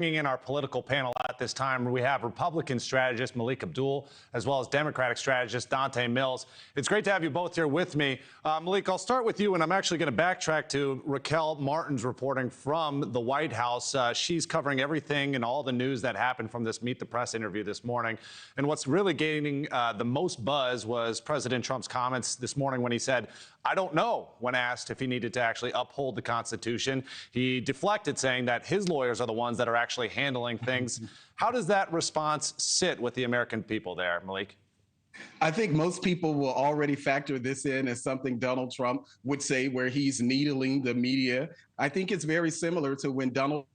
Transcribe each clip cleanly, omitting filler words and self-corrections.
In our political panel at this time, we have Republican strategist Melik Abdul, as well as Democratic strategist Donte Mills. It's great to have you both here with me. Melik, I'll start with you, and I'm actually going to backtrack to Raquel Martin's reporting from the White House. She's covering everything and all the news that happened from this Meet the Press interview this morning. And what's really gaining the most buzz was President Trump's comments this morning when he said, "I don't know," when asked if he needed to actually uphold the Constitution. He deflected, saying that his lawyers are the ones that are actually handling things. How does that response sit with the American people there, Melik? I think most people will already factor this in as something Donald Trump would say, where he's needling the media. I think it's very similar to when Donald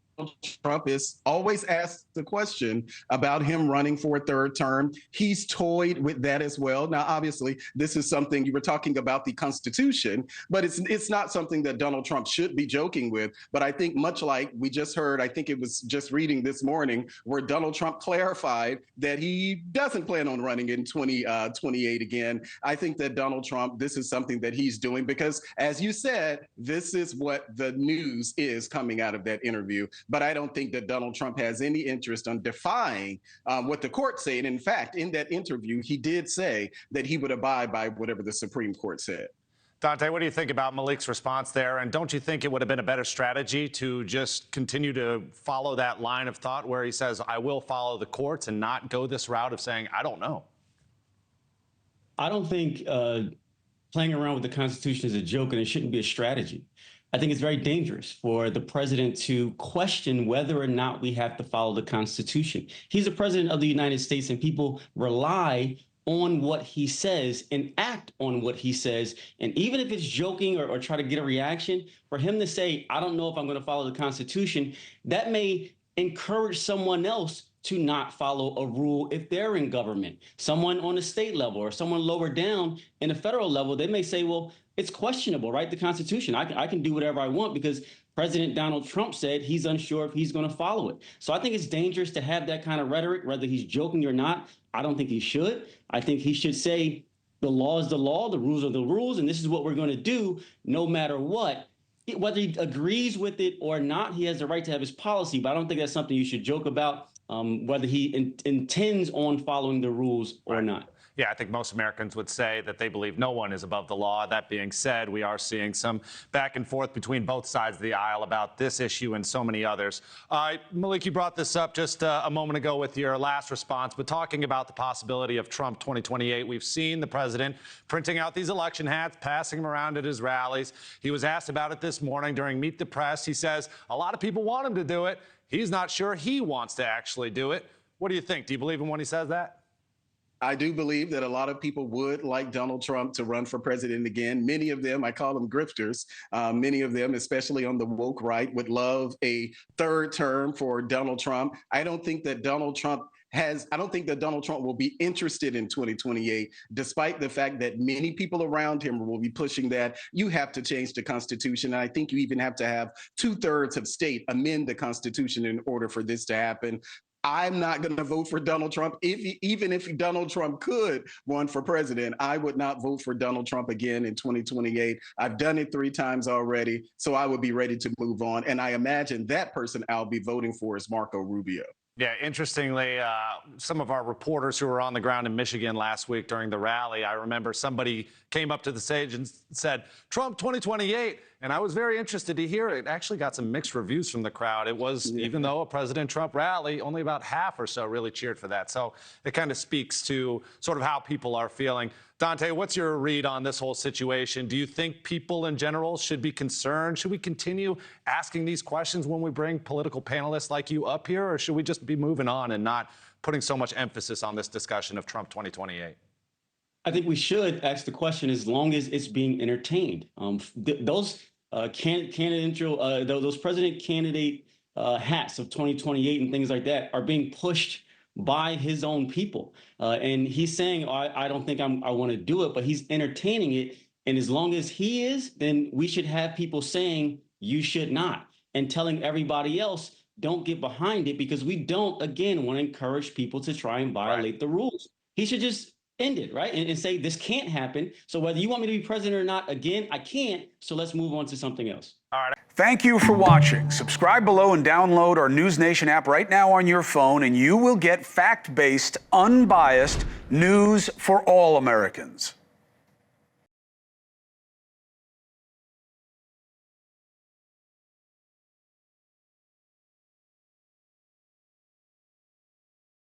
Trump is always asked the question about him running for a third term. He's toyed with that as well. Now, obviously, this is something you were talking about, the Constitution, but it's not something that Donald Trump should be joking with. But I think much like we just heard, I think it was just reading this morning where Donald Trump clarified that he doesn't plan on running in 2028 again. I think that Donald Trump, this is something that he's doing because, as you said, this is what the news is coming out of that interview. But I don't think that Donald Trump has any interest on defying what the court said. In fact, in that interview, he did say that he would abide by whatever the Supreme Court said. Donte, what do you think about Melik's response there? And don't you think it would have been a better strategy to just continue to follow that line of thought where he says, "I will follow the courts," and not go this route of saying, "I don't know"? I don't think playing around with the Constitution is a joke, and it shouldn't be a strategy. I think it's very dangerous for the president to question whether or not we have to follow the Constitution. He's the president of the United States, and people rely on what he says and act on what he says. And even if it's joking or try to get a reaction, for him to say, "I don't know if I'm going to follow the Constitution," that may encourage someone else to not follow a rule if they're in government. Someone on the state level or someone lower down in the federal level, they may say, well, it's questionable, right? The Constitution, I can do whatever I want because President Donald Trump said he's unsure if he's going to follow it. So I think it's dangerous to have that kind of rhetoric, whether he's joking or not. I don't think he should. I think he should say the law is the law, the rules are the rules, and this is what we're going to do no matter what. Whether he agrees with it or not, he has the right to have his policy, but I don't think that's something you should joke about, whether he intends on following the rules or not. Yeah, I think most Americans would say that they believe no one is above the law. That being said, we are seeing some back and forth between both sides of the aisle about this issue and so many others. Melik, you brought this up just a moment ago with your last response, but talking about the possibility of Trump 2028, we've seen the president printing out these election hats, passing them around at his rallies. He was asked about it this morning during Meet the Press. He says a lot of people want him to do it. He's not sure he wants to actually do it. What do you think? Do you believe him when he says that? I do believe that a lot of people would like Donald Trump to run for president again. Many of them, I call them grifters, many of them, especially on the woke right, would love a third term for Donald Trump. I don't think that Donald Trump will be interested in 2028, despite the fact that many people around him will be pushing that you have to change the Constitution. And I think you even have to have 2/3 of state amend the Constitution in order for this to happen. I'm not going to vote for Donald Trump. Even if Donald Trump could run for president, I would not vote for Donald Trump again in 2028. I've done it 3 times already, so I would be ready to move on. And I imagine that person I'll be voting for is Marco Rubio. Yeah, interestingly, some of our reporters who were on the ground in Michigan last week during the rally, I remember somebody came up to the stage and said, "Trump 2028." And I was very interested to hear it. Actually got some mixed reviews from the crowd. It was, even though a President Trump rally, only about half or so really cheered for that. So it kind of speaks to sort of how people are feeling. Donte, what's your read on this whole situation? Do you think people in general should be concerned? Should we continue asking these questions when we bring political panelists like you up here? Or should we just be moving on and not putting so much emphasis on this discussion of Trump 2028? I think we should ask the question as long as it's being entertained. Those those president candidate hats of 2028 and things like that are being pushed by his own people. And he's saying, I don't think I want to do it, but he's entertaining it. And as long as he is, then we should have people saying you should not, and telling everybody else, don't get behind it, because we don't, again, want to encourage people to try and violate the rules. He should just end it, right? And say, this can't happen. So whether you want me to be president or not, again, I can't. So let's move on to something else. All right. Thank you for watching. Subscribe below and download our NewsNation app right now on your phone, and you will get fact-based, unbiased news for all Americans.